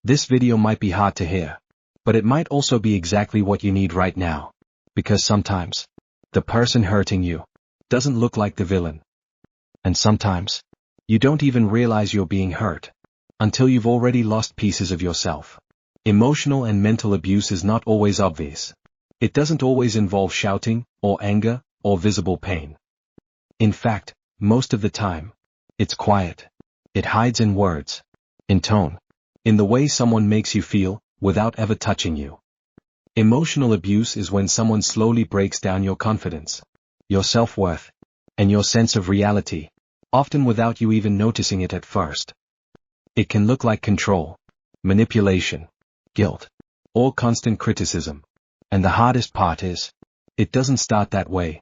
This video might be hard to hear, but it might also be exactly what you need right now. Because sometimes, the person hurting you doesn't look like the villain. And sometimes, you don't even realize you're being hurt until you've already lost pieces of yourself. Emotional and mental abuse is not always obvious. It doesn't always involve shouting, or anger, or visible pain. In fact, most of the time, it's quiet. It hides in words, in tone, in the way someone makes you feel, without ever touching you. Emotional abuse is when someone slowly breaks down your confidence, your self-worth, and your sense of reality, often without you even noticing it at first. It can look like control, manipulation, guilt, or constant criticism. And the hardest part is, it doesn't start that way.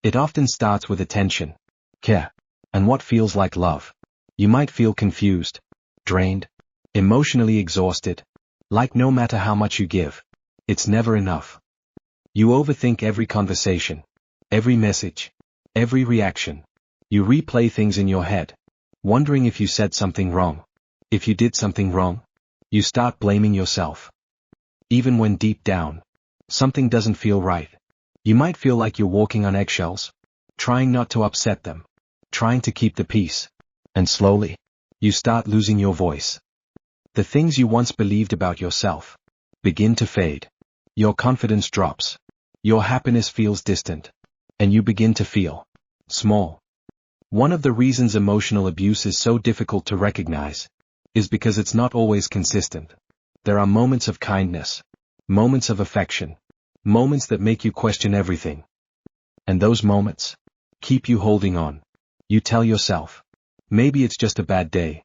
It often starts with attention, care, and what feels like love. You might feel confused, drained, emotionally exhausted, like no matter how much you give, it's never enough. You overthink every conversation, every message, every reaction. You replay things in your head, wondering if you said something wrong. If you did something wrong, you start blaming yourself. Even when deep down, something doesn't feel right. You might feel like you're walking on eggshells, trying not to upset them, trying to keep the peace. And slowly, you start losing your voice. The things you once believed about yourself begin to fade. Your confidence drops. Your happiness feels distant. And you begin to feel small. One of the reasons emotional abuse is so difficult to recognize is because it's not always consistent. There are moments of kindness, moments of affection, moments that make you question everything. And those moments keep you holding on. You tell yourself, maybe it's just a bad day.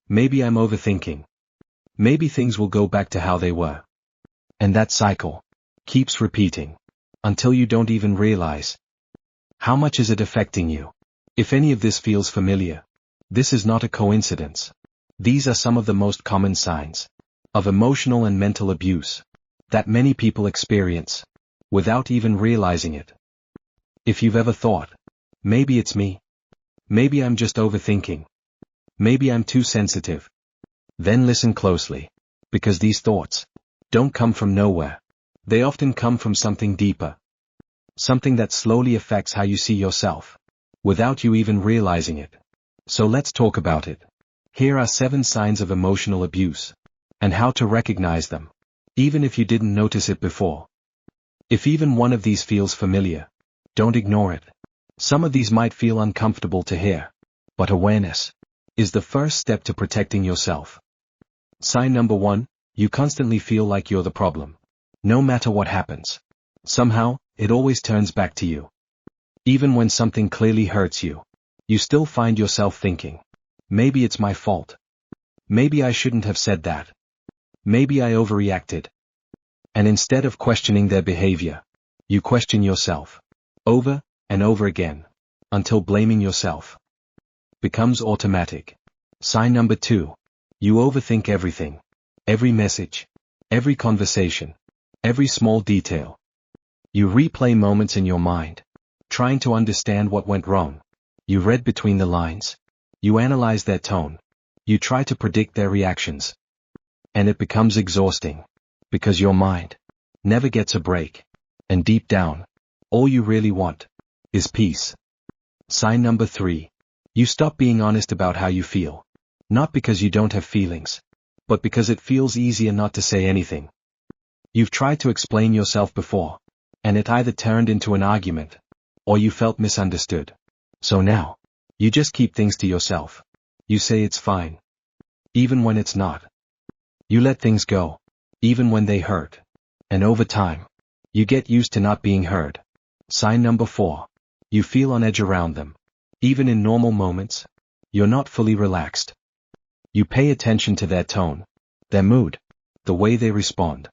Maybe I'm overthinking. Maybe things will go back to how they were. And that cycle keeps repeating until you don't even realize. How much is it affecting you? If any of this feels familiar, this is not a coincidence. These are some of the most common signs of emotional and mental abuse that many people experience without even realizing it. If you've ever thought, maybe it's me, maybe I'm just overthinking, maybe I'm too sensitive, then listen closely, because these thoughts don't come from nowhere. They often come from something deeper, something that slowly affects how you see yourself, without you even realizing it. So let's talk about it. Here are 7 signs of emotional abuse, and how to recognize them, even if you didn't notice it before. If even one of these feels familiar, don't ignore it. Some of these might feel uncomfortable to hear, but awareness is the first step to protecting yourself. Sign number 1, you constantly feel like you're the problem. No matter what happens, somehow, it always turns back to you. Even when something clearly hurts you, you still find yourself thinking, maybe it's my fault. Maybe I shouldn't have said that. Maybe I overreacted. And instead of questioning their behavior, you question yourself, over and over again, until blaming yourself becomes automatic. Sign number 2, you overthink everything. Every message, every conversation, every small detail. You replay moments in your mind, trying to understand what went wrong. You read between the lines. You analyze their tone. You try to predict their reactions. And it becomes exhausting, because your mind never gets a break. And deep down, all you really want is peace. Sign number 3, you stop being honest about how you feel. Not because you don't have feelings, but because it feels easier not to say anything. You've tried to explain yourself before, and it either turned into an argument, or you felt misunderstood. So now, you just keep things to yourself. You say it's fine, even when it's not. You let things go, even when they hurt. And over time, you get used to not being heard. Sign number 4, you feel on edge around them. Even in normal moments, you're not fully relaxed. You pay attention to their tone, their mood, the way they respond.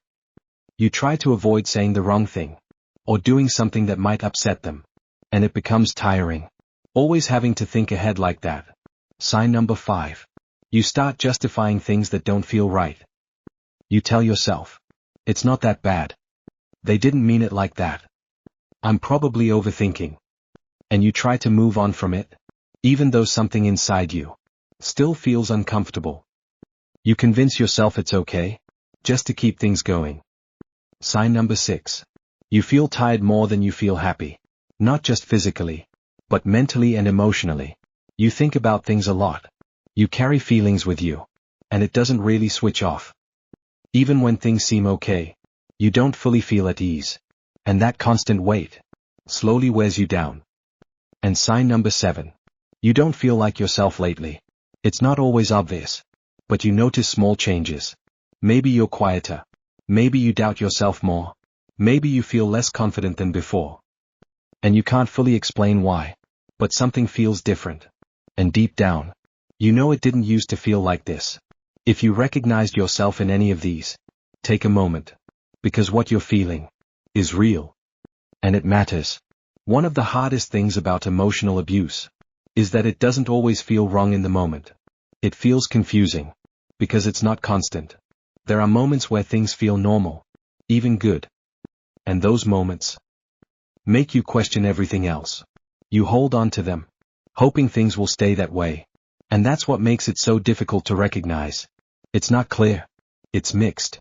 You try to avoid saying the wrong thing, or doing something that might upset them. And it becomes tiring, always having to think ahead like that. Sign number 5, you start justifying things that don't feel right. You tell yourself, it's not that bad. They didn't mean it like that. I'm probably overthinking. And you try to move on from it, even though something inside you still feels uncomfortable. You convince yourself it's okay, just to keep things going. Sign number 6. You feel tired more than you feel happy. Not just physically, but mentally and emotionally. You think about things a lot. You carry feelings with you, and it doesn't really switch off. Even when things seem okay, you don't fully feel at ease. And that constant weight slowly wears you down. And sign number 7. You don't feel like yourself lately. It's not always obvious, but you notice small changes. Maybe you're quieter. Maybe you doubt yourself more. Maybe you feel less confident than before. And you can't fully explain why, but something feels different. And deep down, you know it didn't used to feel like this. If you recognized yourself in any of these, take a moment. Because what you're feeling is real. And it matters. One of the hardest things about emotional abuse is that it doesn't always feel wrong in the moment. It feels confusing, because it's not constant. There are moments where things feel normal, even good. And those moments make you question everything else. You hold on to them, hoping things will stay that way. And that's what makes it so difficult to recognize. It's not clear. It's mixed.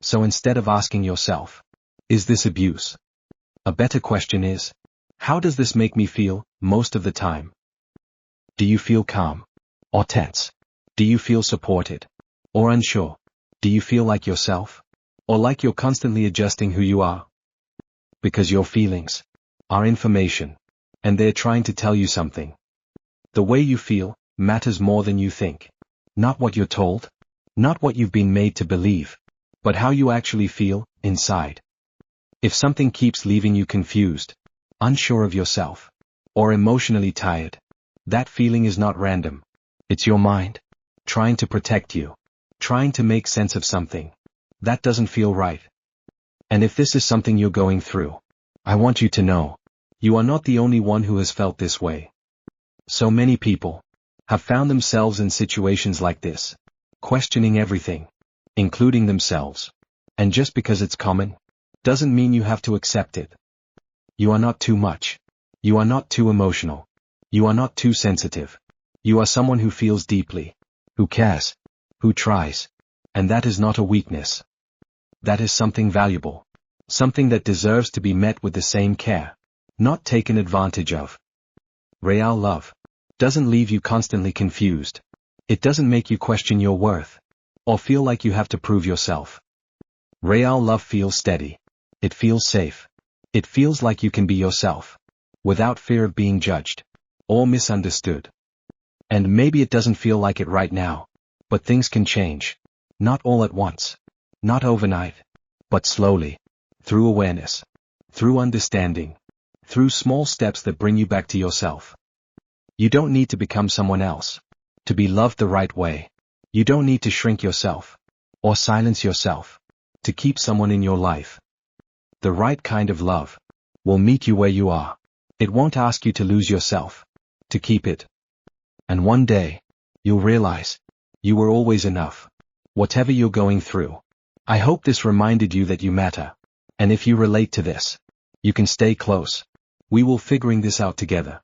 So instead of asking yourself, is this abuse? A better question is, how does this make me feel most of the time? Do you feel calm? Or tense? Do you feel supported? Or unsure? Do you feel like yourself? Or like you're constantly adjusting who you are? Because your feelings are information, and they're trying to tell you something. The way you feel matters more than you think. Not what you're told, not what you've been made to believe, but how you actually feel inside. If something keeps leaving you confused, unsure of yourself, or emotionally tired, that feeling is not random. It's your mind trying to protect you, trying to make sense of something that doesn't feel right. And if this is something you're going through, I want you to know, you are not the only one who has felt this way. So many people have found themselves in situations like this, questioning everything, including themselves. And just because it's common, doesn't mean you have to accept it. You are not too much. You are not too emotional. You are not too sensitive. You are someone who feels deeply, who cares, who tries. And that is not a weakness. That is something valuable. Something that deserves to be met with the same care, not taken advantage of. Real love doesn't leave you constantly confused. It doesn't make you question your worth, or feel like you have to prove yourself. Real love feels steady. It feels safe. It feels like you can be yourself, without fear of being judged, or misunderstood. And maybe it doesn't feel like it right now, but things can change. Not all at once. Not overnight. But slowly. Through awareness. Through understanding. Through small steps that bring you back to yourself. You don't need to become someone else to be loved the right way. You don't need to shrink yourself or silence yourself to keep someone in your life. The right kind of love will meet you where you are. It won't ask you to lose yourself to keep it. And one day, you'll realize you were always enough. Whatever you're going through. I hope this reminded you that you matter. And if you relate to this, you can stay close. We will figuring this out together.